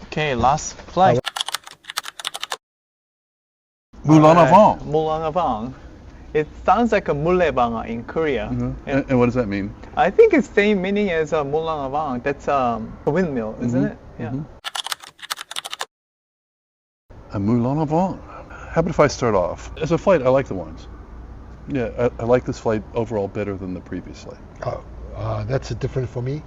Okay, last flight. Mulanavong. Mulanavong. It sounds like a mulebanga in Korea. Yeah. And what does that mean? I think it's same meaning as a Mulanavong. That's a windmill, isn't it? Yeah. A Mulanavong. How about if I start off? As a flight, I like the wines. Yeah, I like this flight overall better than the previous flight. That's a different for me.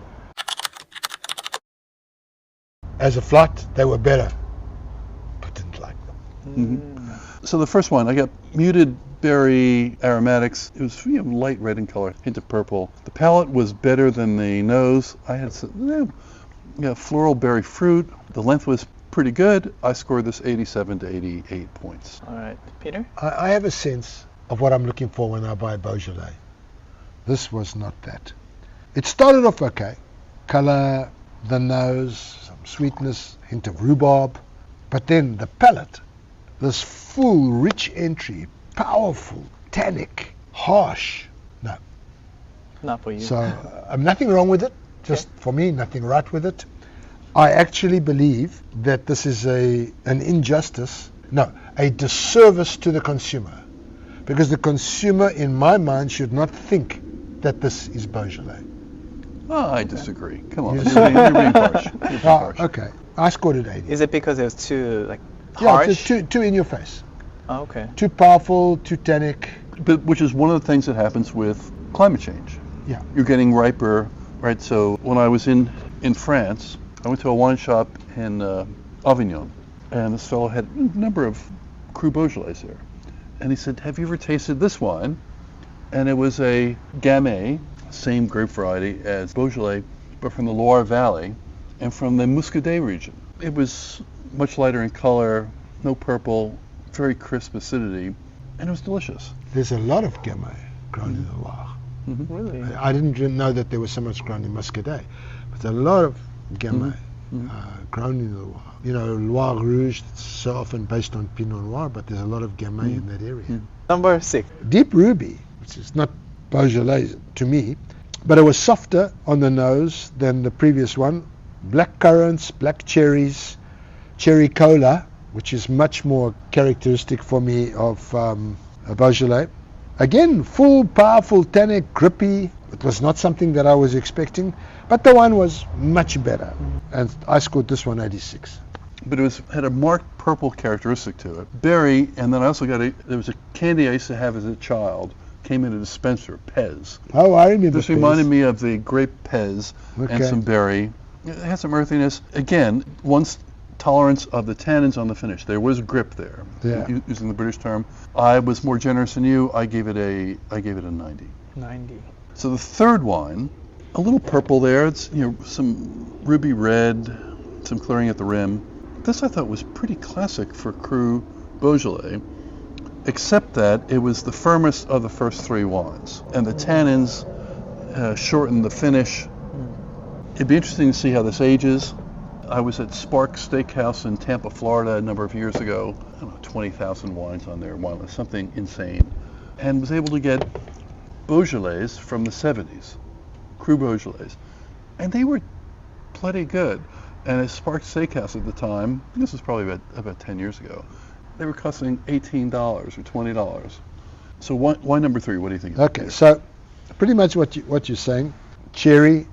As a flight, they were better, but didn't like them. So the first one, I got muted berry aromatics. It was light red in color, hint of purple. The palate was better than the nose. I had some floral berry fruit. The length was pretty good. I scored this 87 to 88 points. All right, Peter? I have a sense of what I'm looking for when I buy Beaujolais. This was not that. It started off okay. Color, the nose, some sweetness, hint of rhubarb. But then the palate, this full, rich entry, powerful, tannic, harsh. No. Not for you. So nothing wrong with it. Just for me, nothing right with it. I actually believe that this is a disservice to the consumer. Because the consumer, in my mind, should not think that this is Beaujolais. Oh, I disagree. Come on, you're being harsh. You're being harsh. Okay. I scored it 80. Is it because it was too harsh? Yeah, too in your face. Oh, okay. Too powerful, too tannic. But which is one of the things that happens with climate change. Yeah. You're getting riper, right? So when I was in France, I went to a wine shop in Avignon, and this fellow had a number of Cru Beaujolais there. And he said, "Have you ever tasted this wine?" And it was a Gamay, same grape variety as Beaujolais, but from the Loire Valley and from the Muscadet region. It was much lighter in color, no purple, very crisp acidity, and it was delicious. There's a lot of Gamay grown in the Loire. Really? I didn't know that there was so much grown in Muscadet, but a lot of Gamay grown in the Loire. You know, Loire Rouge, it's so often based on Pinot Noir, but there's a lot of Gamay in that area. Number 6. Deep Ruby, which is not Beaujolais to me, but it was softer on the nose than the previous one. Black currants, black cherries, cherry cola, which is much more characteristic for me of a Beaujolais. Again, full, powerful, tannic, grippy. It was not something that I was expecting, but the wine was much better. And I scored this one 86. But it had a marked purple characteristic to it. Berry, and then I also got there was a candy I used to have as a child. Came in a dispenser, Pez. Oh, I remember. This reminded me of the grape Pez and Okay. some berry. It had some earthiness. Again, one's tolerance of the tannins on the finish. There was grip there. Yeah. Using the British term. I was more generous than you. I gave it a 90. 90. So the third wine, a little purple there. It's some ruby red, some clearing at the rim. This I thought was pretty classic for Cru Beaujolais, except that it was the firmest of the first three wines, and the tannins shortened the finish. It'd be interesting to see how this ages. I was at Spark Steakhouse in Tampa, Florida a number of years ago. I don't know, 20,000 wines on their wine list, something insane, and was able to get Beaujolais from the 70s, Cru Beaujolais, and they were plenty good. And at Spark Steakhouse at the time, this was probably about 10 years ago, they were costing $18 or $20. So wine number 3, what do you think? Okay, so pretty much what you're saying. Cherry,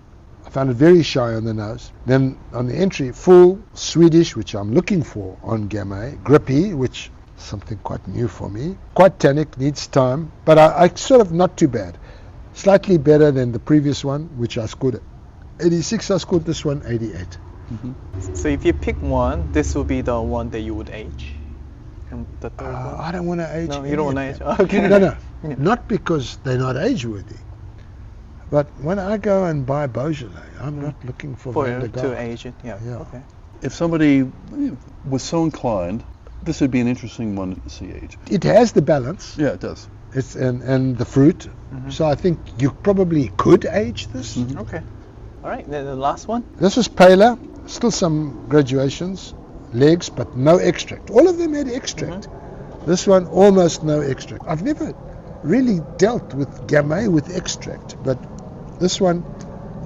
I found it very shy on the nose. Then on the entry, full, Swedish, which I'm looking for on Gamay. Grippy, which is something quite new for me. Quite tannic, needs time, but I sort of not too bad. Slightly better than the previous one, which I scored 86. I scored this one 88. So if you pick one, this will be the one that you would age. And the third one? I don't want to age. No, you any don't of want to them. age. Okay. No. Yeah. Not because they're not age-worthy. But when I go and buy Beaujolais, I'm not looking for Van de to Garde. age it. Yeah. Yeah. Okay. If somebody was so inclined, this would be an interesting one to see age. It has the balance. Yeah, it does. It's and the fruit. So I think you probably could age this. Okay. All right. Then the last one. This is paler. Still some graduations, legs, but no extract. All of them had extract. This one almost no extract. I've never really dealt with Gamay with extract, but This one,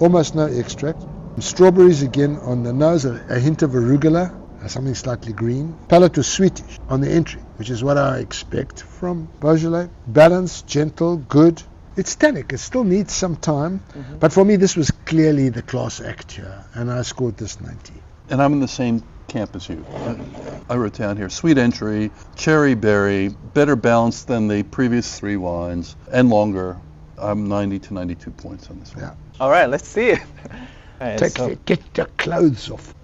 almost no extract. Strawberries again on the nose, a hint of arugula, something slightly green. Palate was sweetish on the entry, which is what I expect from Beaujolais. Balanced, gentle, good. It's tannic. It still needs some time. But for me, this was clearly the class act here, and I scored this 90. And I'm in the same camp as you. I wrote down here, sweet entry, cherry berry, better balanced than the previous 3 wines, and longer. I'm 90 to 92 points on this one. Yeah. All right, let's see it. All right, Get your clothes off.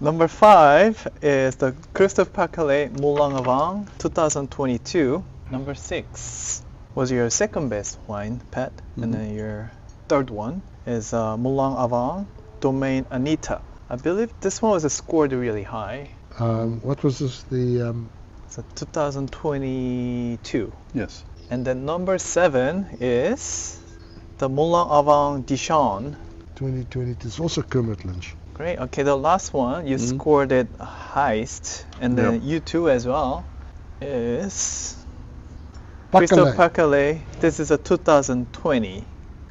Number 5 is the Christophe Paquelin Moulin Avant 2022. Number 6 was your second best wine, Pat. And then your third one is Moulin Avant Domaine Anita. I believe this one was scored really high. What was this? It's a 2022. Yes. And then number 7 is the Moulin Avant Dijon. 2020. It's also Kermit Lynch. Great. Okay, the last one you scored it highest, and then you too as well is Christophe Paquelin. This is a 2020.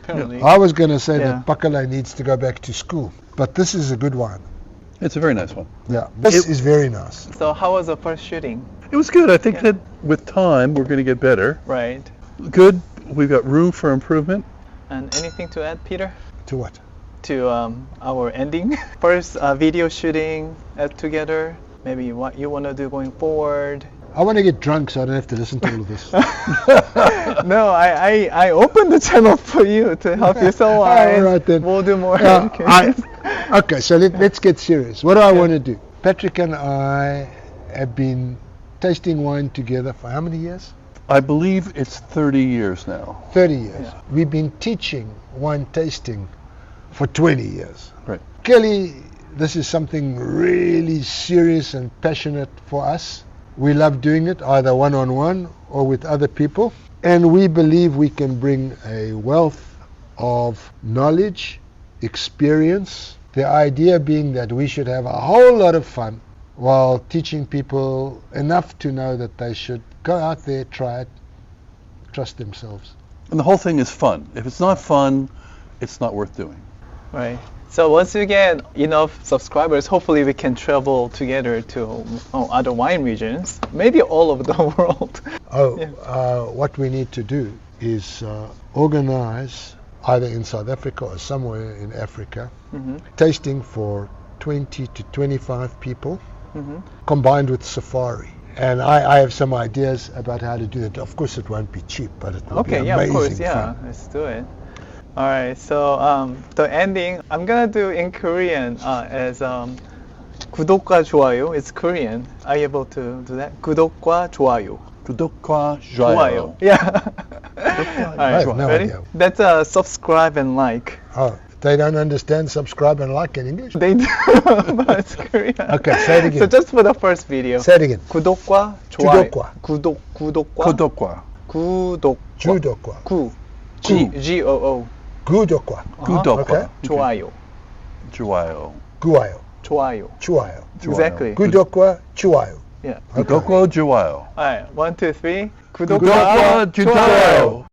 Apparently. I was going to say that Paquelin needs to go back to school, but this is a good one. It's a very nice one. Yeah, this is very nice. So how was the first shooting? It was good. I think that with time, we're going to get better. Right. Good. We've got room for improvement. And anything to add, Peter? To what? To our ending. First video shooting together. Maybe what you want to do going forward. I want to get drunk so I don't have to listen to all of this. No, I opened the channel for you to help you. So All right then. we'll do more. Okay, so let's get serious. What do I want to do? Patrick and I have been tasting wine together for how many years? I believe it's 30 years now. 30 years. Yeah. We've been teaching wine tasting for 20 years. Right. Clearly, this is something really serious and passionate for us. We love doing it either one-on-one or with other people. And we believe we can bring a wealth of knowledge, experience. The idea being that we should have a whole lot of fun while teaching people enough to know that they should go out there, try it, trust themselves. And the whole thing is fun. If it's not fun, it's not worth doing. Right. So once we get enough subscribers, hopefully we can travel together to other wine regions, maybe all over the world. What we need to do is organize, either in South Africa or somewhere in Africa, tasting for 20 to 25 people, combined with safari. And I have some ideas about how to do it. Of course, it won't be cheap, but it will be amazing of course, fun. Let's do it. All right, so the ending I'm gonna do in Korean as 구독과 좋아요. It's Korean. Are you able to do that? 구독과 좋아요. 구독과 좋아요. Yeah. I have no Ready? idea. That's subscribe and like. Oh, they don't understand subscribe and like in English? They do, but it's Korean. Okay, say it again. So just for the first video. Say it again. 구독과 좋아요. 구독과 구독과 주독과 G-O-O. 구독과 구독과 좋아요. 좋아요. 좋아요. Exactly. 구독과 좋아요. Yeah. 구독과 좋아요. All right, 1, 2, 3. 구독과 좋아요.